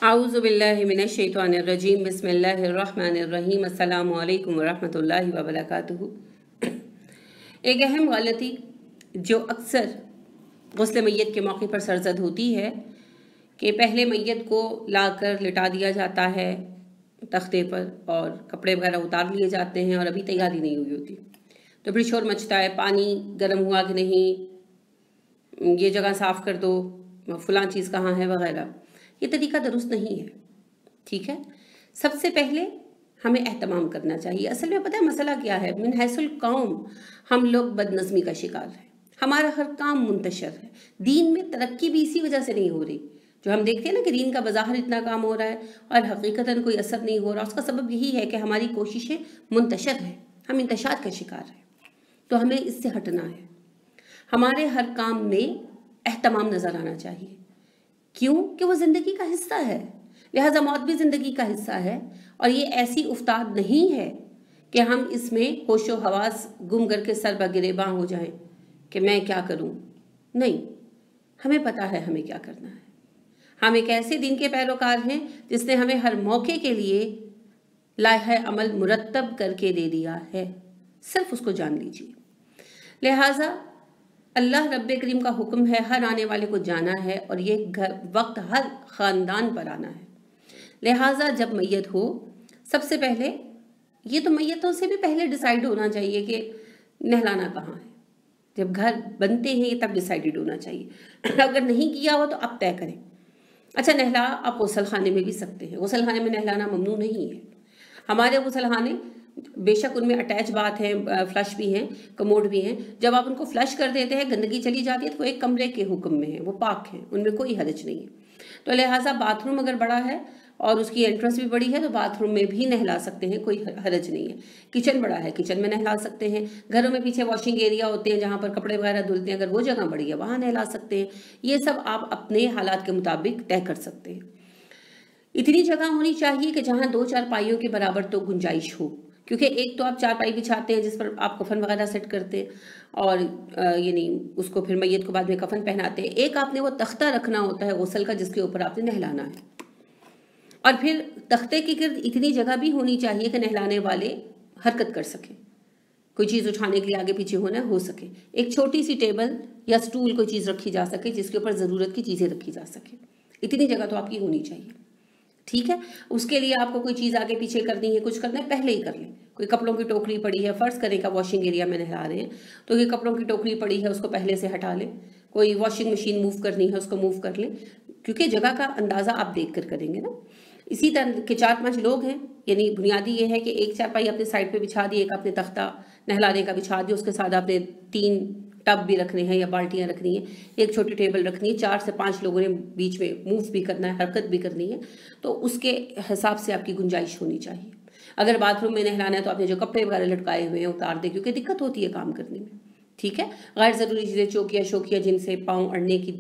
आऊज़ुबिल्लाहि मिनश्शैतानिर्रजीम बिस्मिल्लाहिर्रहमानिर्रहीम अस्सलामु अलैकुम वरहमतुल्लाहि वबरकातुहू। एक अहम गलती जो अक्सर गुस्ल मैयत के मौके पर सरजद होती है कि पहले मैयत को लाकर लिटा दिया जाता है तख्ते पर और कपड़े वगैरह उतार लिए जाते हैं और अभी तैयारी नहीं हुई होती, तो फिर शोर मचता है, पानी गर्म हुआ कि नहीं, ये जगह साफ़ कर दो, फलां चीज़ कहाँ है वगैरह। ये तरीका दुरुस्त नहीं है। ठीक है, सबसे पहले हमें एहतमाम करना चाहिए। असल में पता है मसला क्या है, मिन हैसुल कौम हम लोग बदनज़मी का शिकार है। हमारा हर काम मुंतशर है। दीन में तरक्की भी इसी वजह से नहीं हो रही। जो हम देखते हैं ना कि दीन का बज़ाहिर इतना काम हो रहा है और हकीकतन कोई असर नहीं हो रहा, उसका सबब यही है कि हमारी कोशिशें मुंतशर हैं, हम इंतशार का शिकार हैं। तो हमें इससे हटना है। हमारे हर काम में एहतमाम नज़र आना चाहिए। क्यों कि वो ज़िंदगी का हिस्सा है, लिहाजा मौत भी ज़िंदगी का हिस्सा है। और ये ऐसी उफ्ताद नहीं है कि हम इसमें होशो हवास गुम करके सर बगिरेबां हो जाएं कि मैं क्या करूं। नहीं, हमें पता है हमें क्या करना है। हम एक ऐसे दिन के पैरोकार हैं जिसने हमें हर मौके के लिए लाहे अमल मुरतब करके दे दिया है, सिर्फ उसको जान लीजिए। लिहाजा अल्लाह रब्बे करीम का हुक्म है, हर आने वाले को जाना है और ये वक्त हर ख़ानदान पर आना है। लिहाजा जब मैयत हो, सबसे पहले ये तो मैयतों से भी पहले डिसाइड होना चाहिए कि नहलाना कहाँ है। जब घर बनते हैं ये तब डिसाइडेड होना चाहिए। अगर नहीं किया हो तो अब तय करें। अच्छा, नहला आप गुसल खाने में भी सकते हैं। गुसल खाने में नहलाना ममनू नहीं है। हमारे गुसल खाने बेशक उनमें अटैच बात है, फ्लश भी हैं, कमोड भी हैं। जब आप उनको फ्लश कर देते हैं, गंदगी चली जाती है, तो वो एक कमरे के हुक्म में है, वो पाक है, उनमें कोई हरज नहीं है। तो लिहाजा बाथरूम अगर बड़ा है और उसकी एंट्रेंस भी बड़ी है तो बाथरूम में भी नहला सकते हैं, कोई हरज नहीं है। किचन बड़ा है, किचन में नहला सकते हैं। घरों में पीछे वॉशिंग एरिया होते हैं जहाँ पर कपड़े वगैरह धुलते हैं, अगर वो जगह बड़ी है वहाँ नहला सकते हैं। ये सब आप अपने हालात के मुताबिक तय कर सकते हैं। इतनी जगह होनी चाहिए कि जहाँ 2-4 पाइयों के बराबर तो गुंजाइश हो, क्योंकि एक तो आप 4 पाई बिछाते हैं जिस पर आप कफन वगैरह सेट करते हैं और यानी उसको फिर मैयत को बाद में कफन पहनाते हैं। एक आपने वो तख्ता रखना होता है गुसल का जिसके ऊपर आपने नहलाना है, और फिर तख्ते के गिर्द इतनी जगह भी होनी चाहिए कि नहलाने वाले हरकत कर सकें, कोई चीज़ उठाने के लिए आगे पीछे होना हो सके। एक छोटी सी टेबल या स्टूल कोई चीज़ रखी जा सके जिसके ऊपर ज़रूरत की चीज़ें रखी जा सके। इतनी जगह तो आपकी होनी चाहिए। ठीक है, उसके लिए आपको कोई चीज़ आगे पीछे करनी है, कुछ करना है, पहले ही कर लें। कोई कपड़ों की टोकरी पड़ी है, फ़र्ज़ करें का वॉशिंग एरिया में नहला रहे हैं तो ये कपड़ों की टोकरी पड़ी है, उसको पहले से हटा लें। कोई वॉशिंग मशीन मूव करनी है, उसको मूव कर लें, क्योंकि जगह का अंदाज़ा आप देख कर करेंगे ना। इसी तरह के 4-5 लोग हैं, यानी बुनियादी ये है कि एक चारपाई अपने साइड पे बिछा दी, एक अपने तख्ता नहलाने का बिछा दिया, उसके साथ आपने 3 टब भी रखने हैं या बाल्टियाँ रखनी है, एक छोटी टेबल रखनी है, 4 से 5 लोगों ने बीच में मूव भी करना है, हरकत भी करनी है, तो उसके हिसाब से आपकी गुंजाइश होनी चाहिए। अगर बाथरूम में नहलाना है तो आपने जो कपड़े वगैरह लटकाए हुए हैं उतार दें, क्योंकि दिक्कत होती है काम करने में। ठीक है, गैर ज़रूरी चीज़ें, चौकिया शोकिया जिनसे पाँव अड़ने की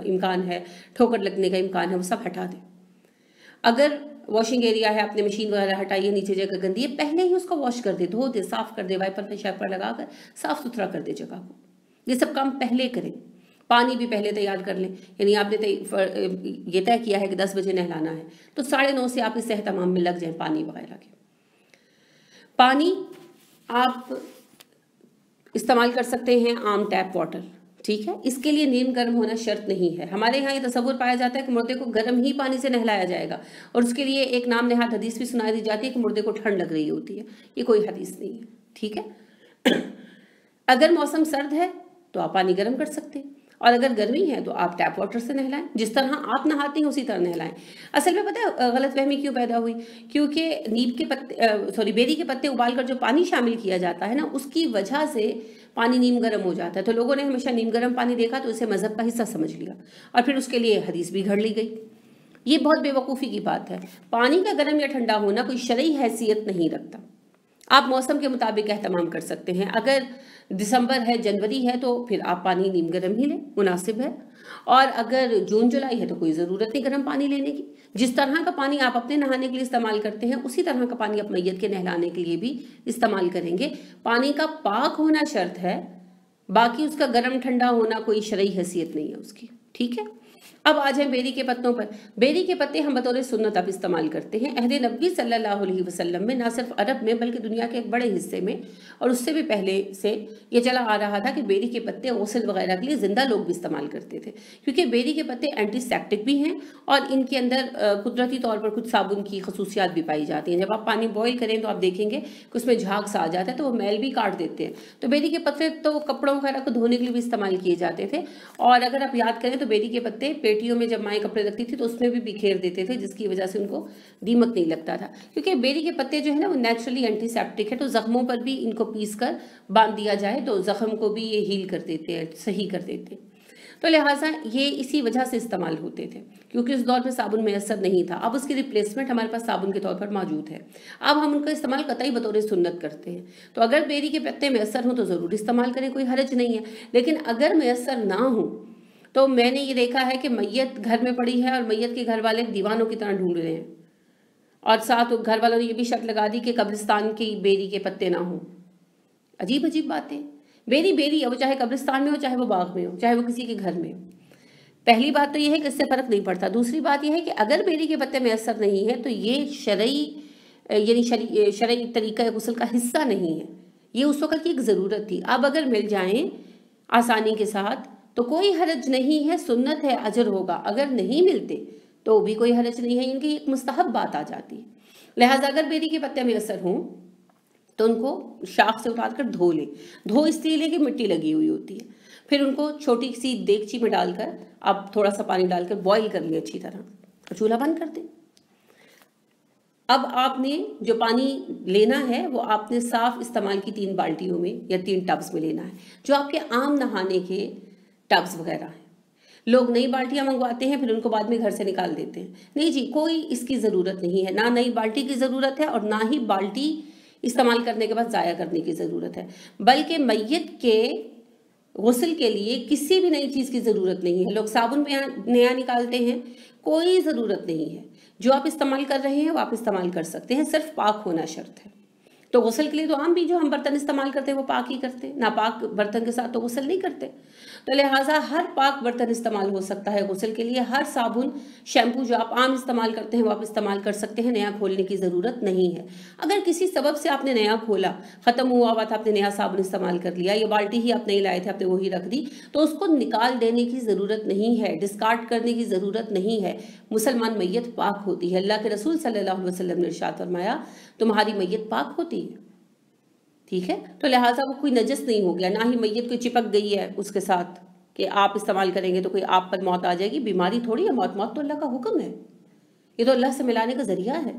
इम्कान है, ठोकर लगने का इम्कान है, वो सब हटा दें। अगर वॉशिंग एरिया है, आपने मशीन वगैरह हटाई है, नीचे जगह गंदी है, पहले ही उसको वॉश कर दे, धो दे, साफ़ कर दे, वाइपर पे शाइपर लगा कर साफ़ सुथरा कर दे जगह को। ये सब काम पहले करें। पानी भी पहले तैयार कर लें, यानी आपने ये तय किया है कि 10 बजे नहलाना है तो 9:30 से आप इस एहतमाम में लग जाएं पानी वगैरह के। पानी आप इस्तेमाल कर सकते हैं आम टैप वाटर। ठीक है, इसके लिए नीम गर्म होना शर्त नहीं है। हमारे यहाँ ये तसव्वुर पाया जाता है कि मुर्दे को गर्म ही पानी से नहलाया जाएगा और उसके लिए एक नाम नेहाद हदीस भी सुनाई दी जाती है कि मुर्दे को ठंड लग रही होती है। ये कोई हदीस नहीं है। ठीक है, अगर मौसम सर्द है तो आप पानी गर्म कर सकते हैं और अगर गर्मी है तो आप टैप वाटर से नहलाएं, जिस तरह आप नहाते हैं उसी तरह नहलाएं। असल में पता है गलतफहमी क्यों पैदा हुई, क्योंकि नीम के पत्ते बेरी के पत्ते उबाल कर जो पानी शामिल किया जाता है ना, उसकी वजह से पानी नीम गर्म हो जाता है। तो लोगों ने हमेशा नीम गर्म पानी देखा तो उसे मजहब का हिस्सा समझ लिया और फिर उसके लिए हदीस भी घड़ ली गई। ये बहुत बेवकूफ़ी की बात है। पानी का गर्म या ठंडा होना कोई शरई हैसियत नहीं रखता। आप मौसम के मुताबिक एहतमाम कर सकते हैं। अगर दिसंबर है, जनवरी है तो फिर आप पानी नीम गर्म ही लें, मुनासिब है। और अगर जून जुलाई है तो कोई ज़रूरत नहीं गर्म पानी लेने की। जिस तरह का पानी आप अपने नहाने के लिए इस्तेमाल करते हैं उसी तरह का पानी आप मैयत के नहलाने के लिए भी इस्तेमाल करेंगे। पानी का पाक होना शर्त है, बाकी उसका गर्म ठंडा होना कोई शरई हैसियत नहीं है उसकी। ठीक है, अब आ जाए बेरी के पत्तों पर। बेरी के पत्ते हम बतौर सुन्नत अब इस्तेमाल करते हैं। अहद नबी सल्लल्लाहु अलैहि वसल्लम में ना सिर्फ अरब में बल्कि दुनिया के एक बड़े हिस्से में और उससे भी पहले से ये चला आ रहा था कि बेरी के पत्ते गुस्ल वगैरह के लिए ज़िंदा लोग भी इस्तेमाल करते थे, क्योंकि बेरी के पत्ते एंटीसेप्टिक भी हैं और इनके अंदर कुदरती तौर पर कुछ साबुन की खसूसियात भी पाई जाती हैं। जब आप पानी बॉयल करें तो आप देखेंगे कि उसमें झाग सा आ जाता है, तो वो मैल भी काट देते हैं। तो बेरी के पत्ते तो कपड़ों वगैरह को धोने के लिए भी इस्तेमाल किए जाते थे। और अगर आप याद करें तो बेरी के पत्ते पेटियों में जब माएँ कपड़े रखती थी तो उसमें भी बिखेर देते थे, जिसकी वजह से उनको दीमक नहीं लगता था। क्योंकि बेरी के पत्ते जो है ना वो नेचुरली एंटीसेप्टिक है, तो जख्मों पर भी इनको पीस कर बांध दिया जाए तो जख्म को भी ये हील कर देते हैं, सही कर देते हैं। तो लिहाजा ये इसी वजह से इस्तेमाल होते थे, क्योंकि उस दौर में साबुन मैसर नहीं था। अब उसकी रिप्लेसमेंट हमारे पास साबुन के तौर पर मौजूद है। अब हम उनका इस्तेमाल कतई बतौर सुन्नत करते हैं। तो अगर बेरी के पत्ते मैसर हों तो ज़रूर इस्तेमाल करें, कोई हर्ज नहीं है। लेकिन अगर मैसर ना हो तो मैंने ये देखा है कि मैयत घर में पड़ी है और मैयत के घर वाले दीवानों की तरह ढूंढ रहे हैं, और साथ घर वालों ने ये भी शर्त लगा दी कि कब्रिस्तान की बेरी के पत्ते ना हों। अजीब अजीब बातें। बेरी बेरी है, वो चाहे कब्रिस्तान में हो, चाहे वो बाग में हो, चाहे वो किसी के घर में हो। पहली बात तो ये है कि इससे फ़र्क नहीं पड़ता। दूसरी बात यह है कि अगर बेरी के पत्ते में असर नहीं है तो ये शरई तरीका गुस्ल का हिस्सा नहीं है, ये उस वक्त की एक ज़रूरत थी। अब अगर मिल जाएं आसानी के साथ तो कोई हरज नहीं है, सुन्नत है, अजर होगा। अगर नहीं मिलते तो भी कोई हरज नहीं है, इनकी एक मुस्तहब बात आ जाती है। लिहाजा अगर बेरी के पत्ते में असर हों तो उनको शाख से उतार कर धो लें। धो इसलिए लें कि मिट्टी लगी हुई होती है। फिर उनको छोटी सी देगची में डालकर आप थोड़ा सा पानी डालकर बॉईल कर लें अच्छी तरह, और चूल्हा बंद कर दें। अब आपने जो पानी लेना है वो आपने साफ इस्तेमाल की 3 बाल्टियों में या 3 टब्स में लेना है, जो आपके आम नहाने के टब्स वगैरह हैं। लोग नई बाल्टियां मंगवाते हैं, फिर उनको बाद में घर से निकाल देते हैं। नहीं जी, कोई इसकी ज़रूरत नहीं है, ना नई बाल्टी की ज़रूरत है और ना ही बाल्टी इस्तेमाल करने के बाद ज़ाया करने की ज़रूरत है। बल्कि मैयत के गुस्ल के लिए किसी भी नई चीज़ की ज़रूरत नहीं है। लोग साबुन नया निकालते हैं, कोई ज़रूरत नहीं है। जो आप इस्तेमाल कर रहे हैं वो आप इस्तेमाल कर सकते हैं, सिर्फ पाक होना शर्त है। तो गुस्ल के लिए तो आम भी जो हम बर्तन इस्तेमाल करते हैं वो पाक ही करते हैं, नापाक बर्तन के साथ तो गुस्ल नहीं करते। तो लिहाजा हर पाक बर्तन इस्तेमाल हो सकता है गुस्ल के लिए। हर साबुन शैम्पू जो आप आम इस्तेमाल करते हैं वो आप इस्तेमाल कर सकते हैं, नया खोलने की ज़रूरत नहीं है। अगर किसी सबब से आपने नया खोला, ख़त्म हुआ था, आपने नया साबुन इस्तेमाल कर लिया, ये बाल्टी ही आप नहीं लाए थे, आपने वही रख दी, तो उसको निकाल देने की ज़रूरत नहीं है, डिस्कार्ड करने की ज़रूरत नहीं है। मुसलमान मैयत पाक होती है। अल्लाह के रसूल सल्लल्लाहु अलैहि वसल्लम ने इरशाद फरमाया, तुम्हारी मैयत पाक होती है। ठीक है, तो लिहाजा वो कोई नजस नहीं हो गया, ना ही मैयत कोई चिपक गई है उसके साथ कि आप इस्तेमाल करेंगे तो कोई आप पर मौत आ जाएगी। बीमारी थोड़ी है मौत, मौत तो अल्लाह का हुक्म है, ये तो अल्लाह से मिलाने का जरिया है।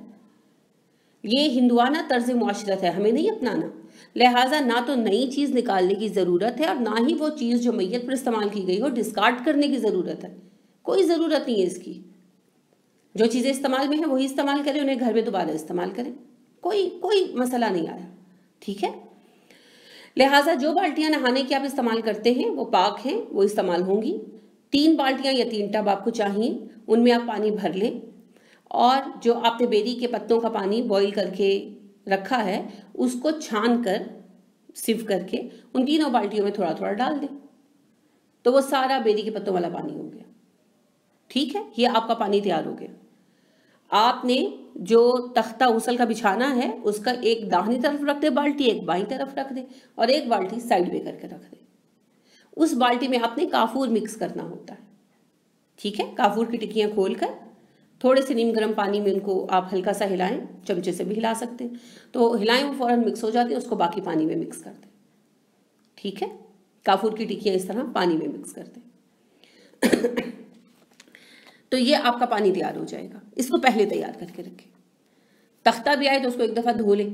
ये हिंदुआना तर्ज मुआशरत है, हमें नहीं अपनाना। लिहाजा ना तो नई चीज़ निकालने की ज़रूरत है और ना ही वो चीज़ जो मैयत पर इस्तेमाल की गई हो डिस्कार्ड करने की ज़रूरत है। कोई ज़रूरत नहीं है इसकी। जो चीज़ें इस्तेमाल में है वही इस्तेमाल करें, उन्हें घर में दोबारा इस्तेमाल करें, कोई मसला नहीं आया। ठीक है, लिहाजा जो बाल्टियां नहाने की आप इस्तेमाल करते हैं वो पाक हैं, वो इस्तेमाल होंगी। 3 बाल्टियां या 3 टब आपको चाहिए, उनमें आप पानी भर लें और जो आपने बेरी के पत्तों का पानी बॉईल करके रखा है उसको छान कर सिव करके उन 3 बाल्टियों में थोड़ा थोड़ा डाल दें, तो वो सारा बेरी के पत्तों वाला पानी हो गया। ठीक है, ये आपका पानी तैयार हो गया। आपने जो तख्ता गुस्ल का बिछाना है उसका एक दाहिनी तरफ रख दे बाल्टी, एक बाईं तरफ रख दे और एक बाल्टी साइड में करके रख दे। उस बाल्टी में आपने काफूर मिक्स करना होता है। ठीक है, काफूर की टिक्कियां खोलकर थोड़े से नीम गर्म पानी में उनको आप हल्का सा हिलाएं, चमचे से भी हिला सकते हैं, तो हिलाएं वो फौरन मिक्स हो जाती है, उसको बाकी पानी में मिक्स कर दें। ठीक है, काफूर की टिक्कियां इस तरह पानी में मिक्स कर दें तो ये आपका पानी तैयार हो जाएगा। इसको पहले तैयार करके रखें। तख्ता भी आए तो उसको एक दफ़ा धो लें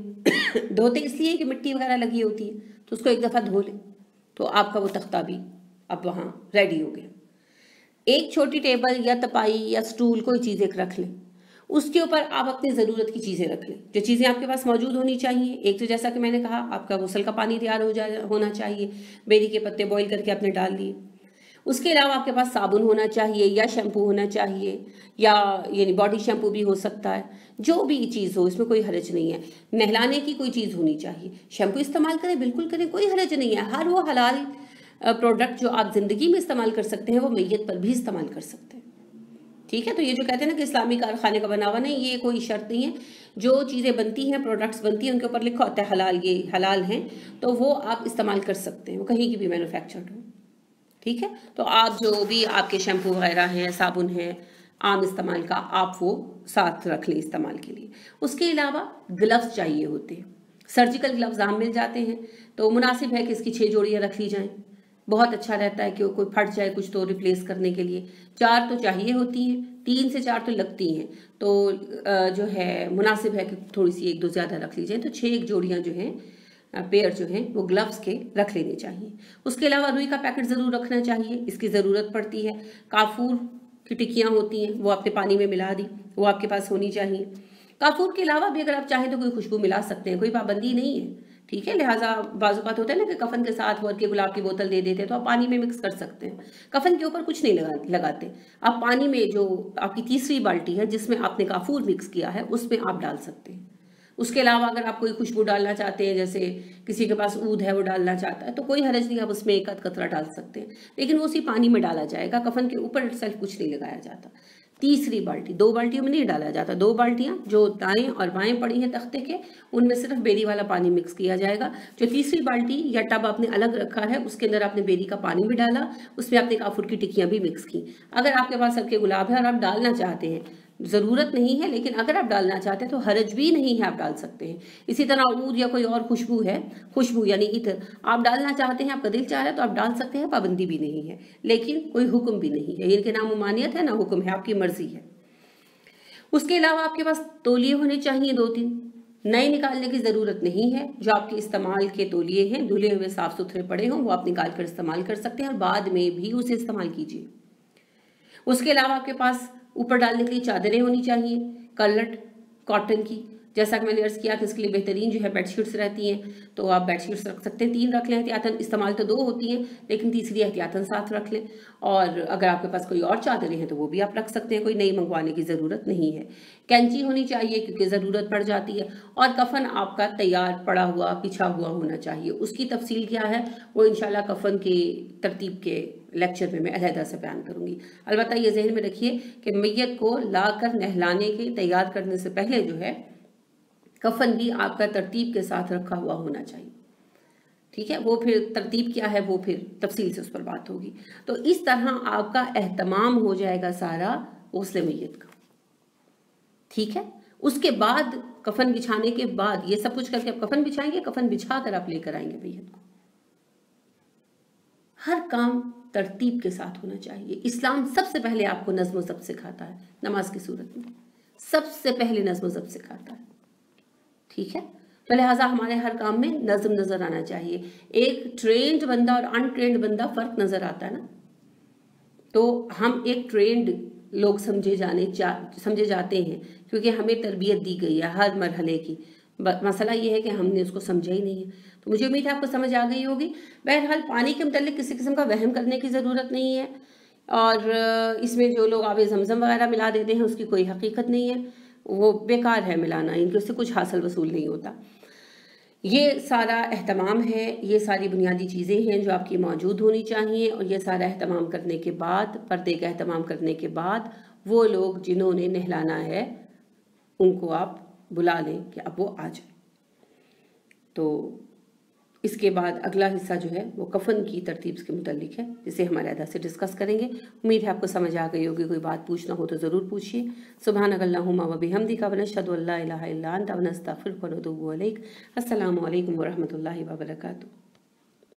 धोते इसलिए कि मिट्टी वगैरह लगी होती है, तो उसको एक दफ़ा धो लें, तो आपका वो तख्ता भी अब वहाँ रेडी हो गया। एक छोटी टेबल या तपाई या स्टूल कोई चीज़ एक रख लें, उसके ऊपर आप अपनी ज़रूरत की चीज़ें रख लें। जो चीज़ें आपके पास मौजूद होनी चाहिए, एक तो जैसा कि मैंने कहा आपका गुस्ल का पानी तैयार होना चाहिए, बेरी के पत्ते बॉईल करके आपने डाल लिए। उसके अलावा आपके पास साबुन होना चाहिए या शैम्पू होना चाहिए, या यानी बॉडी शैम्पू भी हो सकता है। जो भी चीज़ हो इसमें कोई हरज नहीं है। नहलाने की कोई चीज़ होनी चाहिए, शैम्पू इस्तेमाल करें, बिल्कुल करें, कोई हरज नहीं है। हर वो हलाल प्रोडक्ट जो आप ज़िंदगी में इस्तेमाल कर सकते हैं वो मैयत पर भी इस्तेमाल कर सकते हैं। ठीक है। तो ये जो कहते हैं ना कि इस्लामी कारखाने का बना हुआ, नहीं, ये कोई शर्त नहीं है। जो चीज़ें बनती हैं, प्रोडक्ट्स बनती हैं, उनके ऊपर लिखा होता है हलाल, ये हलाल हैं, तो वो आप इस्तेमाल कर सकते हैं, वो कहीं की भी मैन्युफैक्चर्ड हो। ठीक है। तो आप जो भी आपके शैम्पू वगैरह हैं, साबुन हैं आम इस्तेमाल का, आप वो साथ रख लें इस्तेमाल के लिए। उसके अलावा ग्लव्स चाहिए होते हैं, सर्जिकल ग्लव्स आम मिल जाते हैं, तो मुनासिब है कि इसकी 6 जोड़ियाँ रख ली जाएँ। बहुत अच्छा रहता है कि कोई फट जाए कुछ तो रिप्लेस करने के लिए 4 तो चाहिए होती हैं, 3 से 4 तो लगती हैं, तो जो है मुनासिब है कि थोड़ी सी 1-2 ज़्यादा रख ली जाए, तो 6 जोड़ियाँ जो हैं, पेयर जो हैं वो ग्लव्स के रख लेने चाहिए। उसके अलावा रुई का पैकेट ज़रूर रखना चाहिए, इसकी ज़रूरत पड़ती है। काफूर की टिक्कियाँ होती हैं, वो आपने पानी में मिला दी, वो आपके पास होनी चाहिए। काफूर के अलावा भी अगर आप चाहें तो कोई खुशबू मिला सकते हैं, कोई पाबंदी नहीं है। ठीक है। लिहाजा बाजुकात होता है ना कि कफन के साथ वर्क के गुलाब की बोतल दे देते हैं, तो आप पानी में मिक्स कर सकते हैं। कफन के ऊपर कुछ नहीं लगाते, आप पानी में जो आपकी तीसरी बाल्टी है जिसमें आपने काफूर मिक्स किया है उसमें आप डाल सकते हैं। उसके अलावा अगर आप कोई खुशबू डालना चाहते हैं, जैसे किसी के पास ऊद है वो डालना चाहता है, तो कोई हरज नहीं, आप उसमें 1 कतरा डाल सकते हैं, लेकिन वो उसी पानी में डाला जाएगा, कफन के ऊपर सेल्फ कुछ नहीं लगाया जाता। तीसरी बाल्टी, 2 बाल्टियों में नहीं डाला जाता, 2 बाल्टियां जो दाएं और बाएं पड़ी हैं तख्ते के, उनमें सिर्फ बेरी वाला पानी मिक्स किया जाएगा। जो तीसरी बाल्टी या टब आपने अलग रखा है उसके अंदर आपने बेरी का पानी भी डाला, उसमें आपने काफूर की टिक्कियां भी मिक्स की। अगर आपके पास सबके गुलाब है और आप डालना चाहते हैं, ज़रूरत नहीं है, लेकिन अगर आप डालना चाहते हैं तो हरज भी नहीं है, आप डाल सकते हैं। इसी तरह ऊद या कोई और खुशबू है, खुशबू यानी इत्र, आप डालना चाहते हैं, आपका दिल चाह रहा है तो आप डाल सकते हैं, पाबंदी भी नहीं है, लेकिन कोई हुक्म भी नहीं है। इनके ना मुमानियत है ना हुक्म है, आपकी मर्जी है। उसके अलावा आपके पास तौलिए होने चाहिए 2-3, नए निकालने की ज़रूरत नहीं है। जो आपके इस्तेमाल के तौलिए हैं, धुले हुए साफ सुथरे पड़े हों, वो आप निकाल कर इस्तेमाल कर सकते हैं और बाद में भी उसे इस्तेमाल कीजिए। उसके अलावा आपके पास ऊपर डालने के लिए चादरें होनी चाहिए, कलट कॉटन की, जैसा कि मैंने अर्ज़ किया कि इसके लिए बेहतरीन जो है बेडशीट्स रहती हैं, तो आप बेडशीट्स रख सकते हैं, 3 रख लें एहतियातन, इस्तेमाल तो 2 होती हैं लेकिन तीसरी एहतियातन साथ रख लें। और अगर आपके पास कोई और चादरें हैं तो वो भी आप रख सकते हैं, कोई नई मंगवाने की ज़रूरत नहीं है। कैंची होनी चाहिए क्योंकि ज़रूरत पड़ जाती है, और कफन आपका तैयार पड़ा हुआ पिछा हुआ होना चाहिए। उसकी तफसील क्या है वो इंशाल्लाह कफन की तरतीब के लेक्चर में मैं अलहदा से बयान करूंगी। अलबत्ता ये जहन में रखिए कि मैयत को लाकर नहलाने के तैयार करने से पहले जो है कफन भी आपका तरतीब के साथ रखा हुआ होना चाहिए। ठीक है। वो फिर तरतीब क्या है वो फिर तफसील से उस पर बात होगी। तो इस तरह आपका एहतमाम हो जाएगा सारा गस्ल मैयत का। ठीक है। उसके बाद कफन बिछाने के बाद ये सब कुछ करके आप कफन बिछाएंगे, कफन बिछा कर आप लेकर आएंगे मैयत को। हर काम तरतीब के साथ होना चाहिए। इस्लाम सबसे पहले आपको नज़्म व ज़ब्त सिखाता है, नमाज की सूरत में सबसे पहले नज़्म व ज़ब्त सिखाता है। ठीक है। तो लिहाजा हमारे हर काम में नज़्म नज़र आना चाहिए। एक ट्रेंड बंदा और अनट्रेंड बंदा फ़र्क नज़र आता है ना। तो हम एक ट्रेंड लोग समझे जाते हैं क्योंकि हमें तरबियत दी गई है हर मरहले की। मसला ये है कि हमने उसको समझा ही नहीं है। तो मुझे उम्मीद है आपको समझ आ गई होगी। बहरहाल पानी के मतलब किसी किस्म का वहम करने की ज़रूरत नहीं है, और इसमें जो लोग आबे ज़मज़म वगैरह मिला देते हैं उसकी कोई हकीकत नहीं है, वो बेकार है मिलाना, इनके उससे कुछ हासिल वसूल नहीं होता। ये सारा एहतमाम है, ये सारी बुनियादी चीज़ें हैं जो आपकी मौजूद होनी चाहिए, और ये सारा एहतमाम करने के बाद, पर्दे का एहतमाम करने के बाद, वो लोग जिन्होंने नहलाना है उनको आप बुला लें कि अब वो आ जाए। तो इसके बाद अगला हिस्सा जो है वो कफन की तरतीब के मुतालिक है, जिसे हम अलहदा से डिस्कस करेंगे। उम्मीद है आपको समझ आ गई होगी। कोई बात पूछना हो तो ज़रूर पूछिए। सुब्हानकल्लाहुम्मा व बिहम्दिका व नशहदु अल्ला इलाहा इल्ला अंता व नस्तगफिरुका व नतूबु इलैक। अस्सलामु अलैकुम व रहमतुल्लाहि व बरकातुहू।